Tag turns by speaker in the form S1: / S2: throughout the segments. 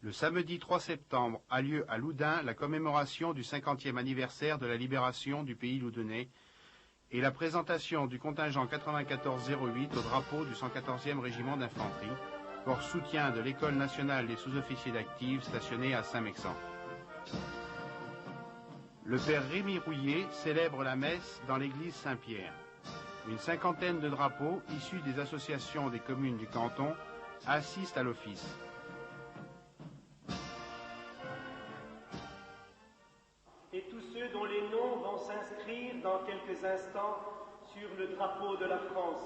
S1: Le samedi 3 septembre a lieu à Loudun la commémoration du 50e anniversaire de la libération du pays loudunais et la présentation du contingent 9408 au drapeau du 114e régiment d'infanterie, corps soutien de l'École nationale des sous-officiers d'active stationnée à Saint-Mexan. Le père Rémy Rouillet célèbre la messe dans l'église Saint-Pierre. Une cinquantaine de drapeaux issus des associations des communes du canton assistent à l'office.
S2: Et tous ceux dont les noms vont s'inscrire dans quelques instants sur le drapeau de la France.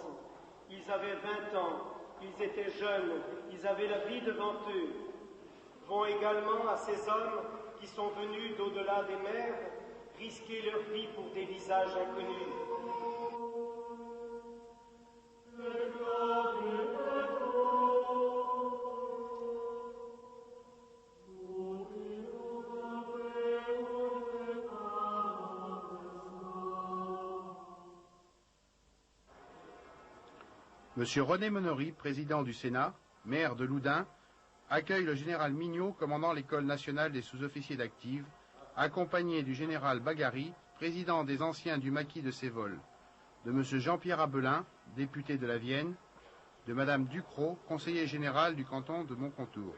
S2: Ils avaient 20 ans, ils étaient jeunes, ils avaient la vie devant eux. Vont également à ces hommes qui sont venus d'au-delà des mers risquer leur vie pour des visages inconnus.
S1: Monsieur René Monory, président du Sénat, maire de Loudun, accueille le général Mignot, commandant l'École nationale des sous-officiers d'active, accompagné du général Bagary, président des anciens du maquis de Sévol, de monsieur Jean-Pierre Abelin, député de la Vienne, de madame Ducrot, conseiller général du canton de Montcontour.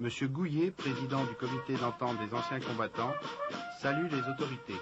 S1: Monsieur Gouillet, président du comité d'entente des anciens combattants, salue les autorités.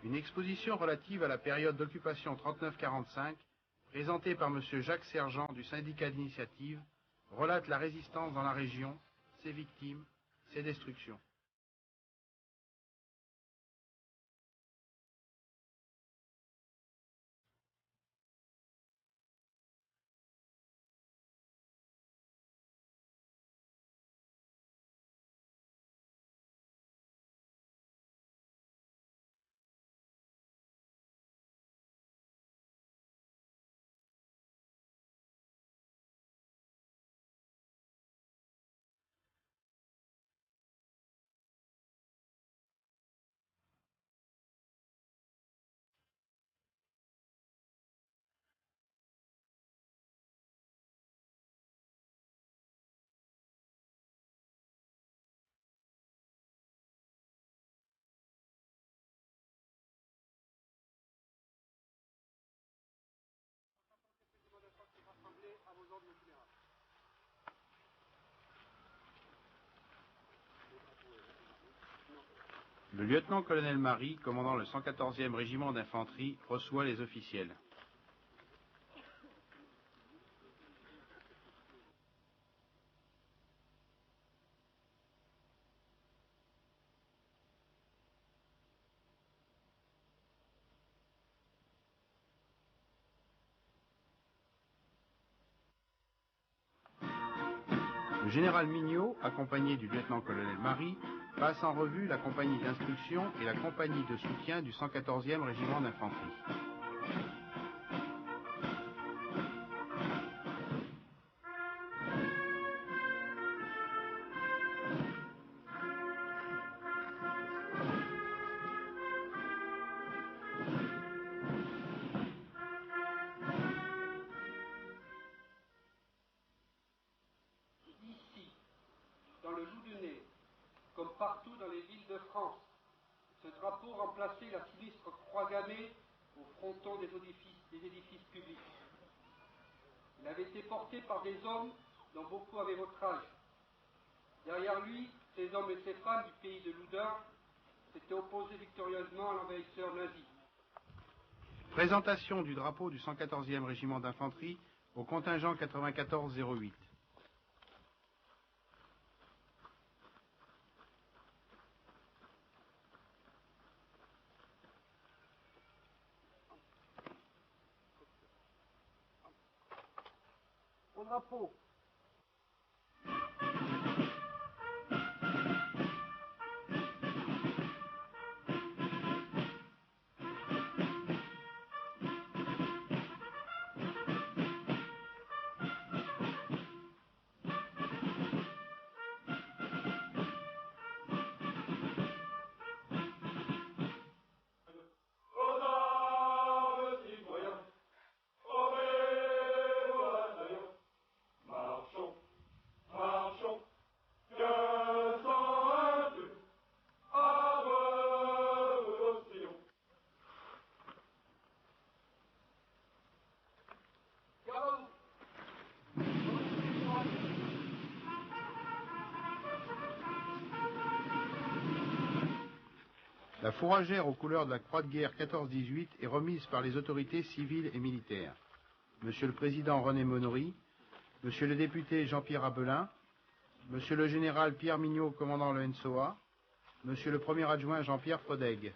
S1: Une exposition relative à la période d'occupation 39-45, présentée par M. Jacques Sergent du syndicat d'initiative, relate la résistance dans la région, ses victimes, ses destructions. Le lieutenant-colonel Marie, commandant le 114e régiment d'infanterie, reçoit les officiels. Le général Mignot, accompagné du lieutenant-colonel Marie, passe en revue la compagnie d'instruction et la compagnie de soutien du 114e régiment d'infanterie.
S3: les villes de France. Ce drapeau remplaçait la sinistre croix gammée au fronton des édifices publics. Il avait été porté par des hommes dont beaucoup avaient votre âge. Derrière lui, ces hommes et ces femmes du pays de Loudun s'étaient opposés victorieusement à l'envahisseur nazi.
S1: Présentation du drapeau du 114e régiment d'infanterie au contingent 94-08.
S3: Au drapeau.
S1: La fourragère aux couleurs de la Croix de guerre 14-18 est remise par les autorités civiles et militaires. Monsieur le Président René Monory, Monsieur le député Jean-Pierre Abelin, Monsieur le général Pierre Mignot, commandant le NSOA, Monsieur le premier adjoint Jean-Pierre Frodeg.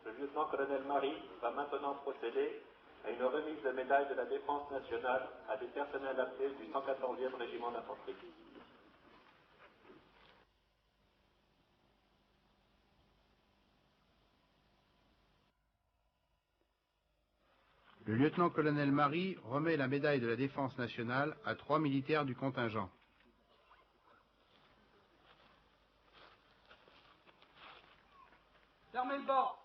S4: Le lieutenant-colonel Marie va maintenant procéder à une remise de médaille de la Défense nationale à des personnels appelés du 114e régiment d'infanterie.
S1: Le lieutenant-colonel Marie remet la médaille de la Défense nationale à 3 militaires du contingent.
S3: Fermez le bord.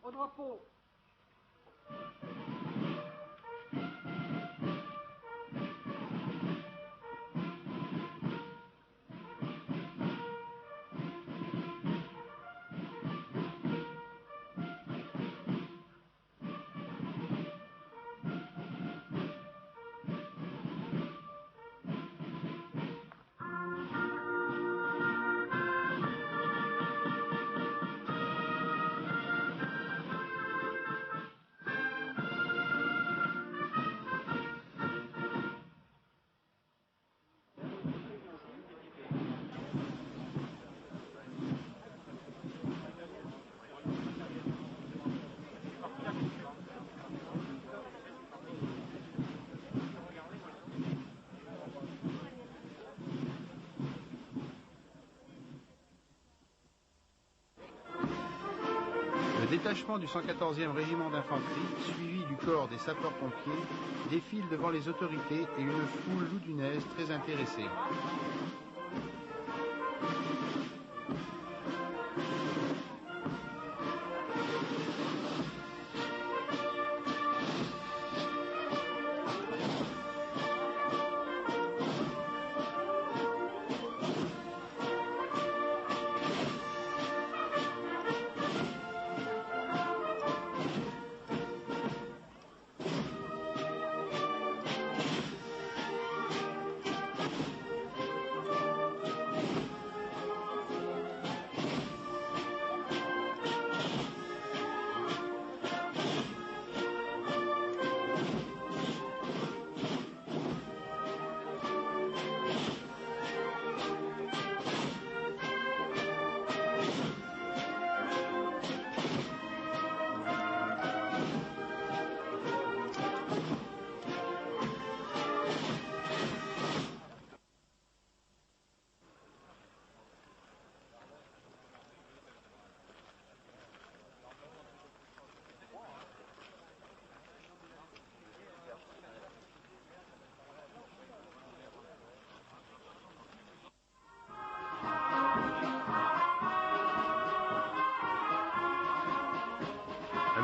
S3: Au drapeau.
S1: Le détachement du 114e régiment d'infanterie, suivi du corps des sapeurs-pompiers, défile devant les autorités et une foule loudunaise très intéressée.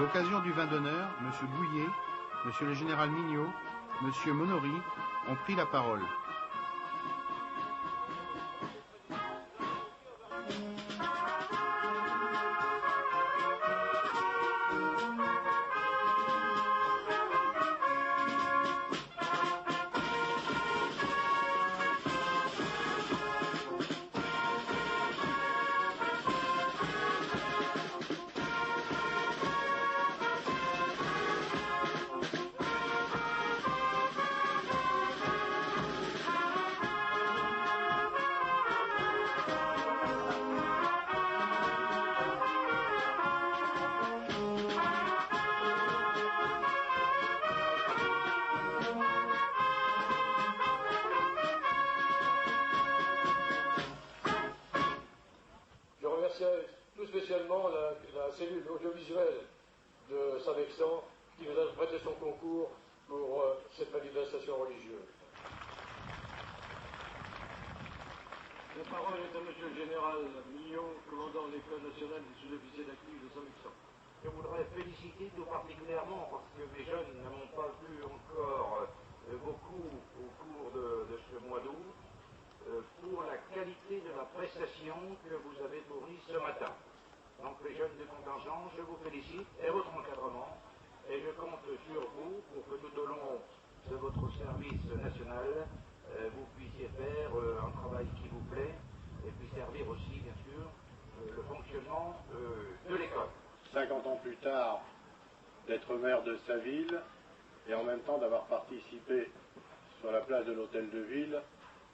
S1: l'occasion du vin d'honneur, M. Bouillet, M. le général Mignot, M. Monory ont pris la parole.
S5: Tout spécialement la cellule audiovisuelle de Saint-Vexan qui nous a prêté son concours pour cette manifestation religieuse. La parole est à M. le général Mignot, commandant de l'École nationale des sous-officiers d'actifs de Saint-Vexan.
S6: Je voudrais féliciter tout particulièrement, parce que mes jeunes ne m'ont pas vu encore beaucoup au cours de ce mois d'août, pour la qualité de la prestation que vous avez fournie ce matin. Donc les jeunes de contingent, je vous félicite et votre encadrement, et je compte sur vous pour que tout au long de votre service national, vous puissiez faire un travail qui vous plaît, et puis servir aussi, bien sûr, le fonctionnement de l'école.
S5: 50 ans plus tard, d'être maire de sa ville, et en même temps d'avoir participé sur la place de l'Hôtel de Ville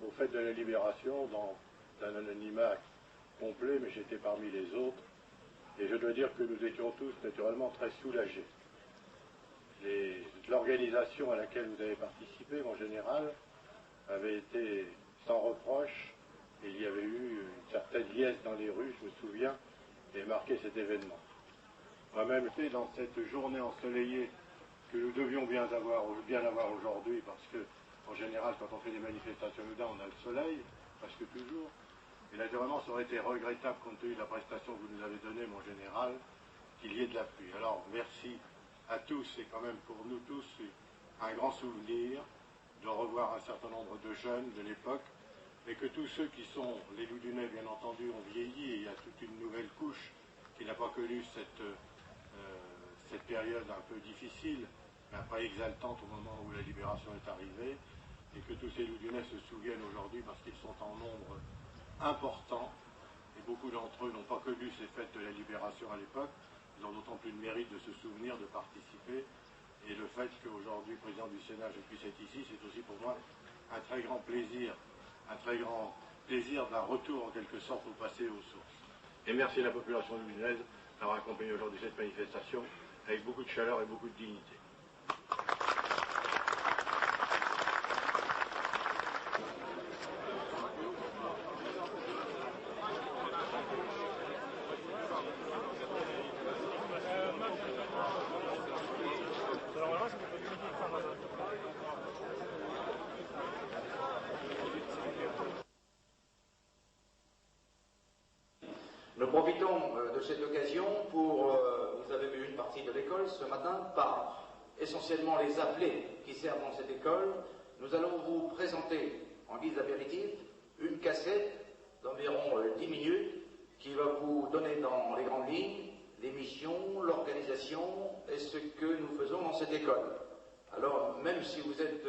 S5: au fait de la libération dans un anonymat complet, mais j'étais parmi les autres, et je dois dire que nous étions tous naturellement très soulagés. L'organisation à laquelle vous avez participé, en général, avait été sans reproche, et il y avait eu une certaine liesse dans les rues, je me souviens, et marqué cet événement. Moi-même, dans cette journée ensoleillée que nous devions bien avoir aujourd'hui, parce que en général, quand on fait des manifestations là, on a le soleil, presque toujours. Et naturellement, ça aurait été regrettable, compte tenu de la prestation que vous nous avez donnée, mon général, qu'il y ait de la pluie. Alors, merci à tous, et quand même pour nous tous, un grand souvenir de revoir un certain nombre de jeunes de l'époque, et que tous ceux qui sont les Loudunais, bien entendu, ont vieilli, et il y a toute une nouvelle couche qui n'a pas connu cette période un peu difficile, mais pas exaltante au moment où la libération est arrivée, et que tous ces Loudunais se souviennent aujourd'hui parce qu'ils sont en nombre important, et beaucoup d'entre eux n'ont pas connu ces fêtes de la libération à l'époque. Ils ont d'autant plus de mérite de se souvenir, de participer, et le fait qu'aujourd'hui, président du Sénat, je puisse être ici, c'est aussi pour moi un très grand plaisir d'un retour en quelque sorte au passé et aux sources. Et merci à la population loudunaise d'avoir accompagné aujourd'hui cette manifestation avec beaucoup de chaleur et beaucoup de dignité.
S6: Nous profitons de cette occasion pour, vous avez vu une partie de l'école ce matin, par essentiellement les appelés qui servent dans cette école. Nous allons vous présenter en guise d'apéritif une cassette d'environ 10 minutes qui va vous donner dans les grandes lignes les missions, l'organisation et ce que nous faisons dans cette école. Alors même si vous êtes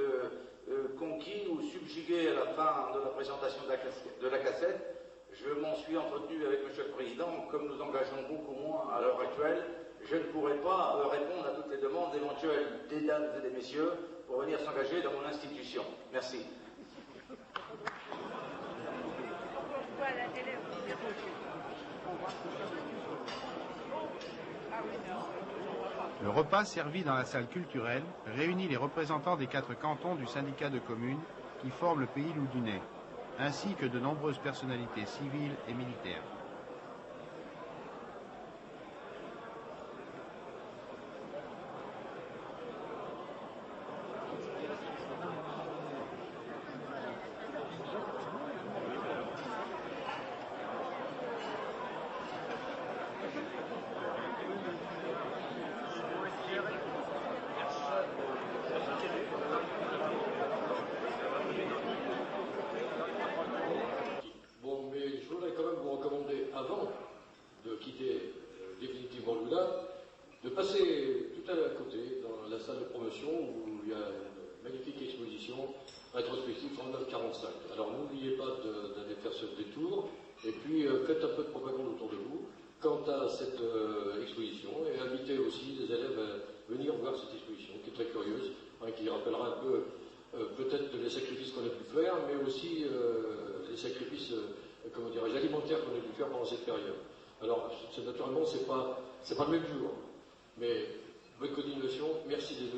S6: conquis ou subjugués à la fin de la présentation de la cassette, je m'en suis entretenu avec M. le Président, comme nous engageons beaucoup moins à l'heure actuelle, je ne pourrai pas répondre à toutes les demandes éventuelles des dames et des messieurs pour venir s'engager dans mon institution. Merci.
S1: Le repas servi dans la salle culturelle réunit les représentants des 4 cantons du syndicat de communes qui forment le pays loudunais, ainsi que de nombreuses personnalités civiles et militaires.
S7: Notion où il y a une magnifique exposition rétrospective 39-45. Alors n'oubliez pas d'aller faire ce détour et puis faites un peu de propagande autour de vous quant à cette exposition et invitez aussi les élèves à venir voir cette exposition qui est très curieuse, hein, qui rappellera un peu peut-être les sacrifices qu'on a pu faire, mais aussi les sacrifices comment dirais-je, alimentaires qu'on a pu faire pendant cette période. Alors naturellement c'est pas le même jour, mais bonne continuation, merci des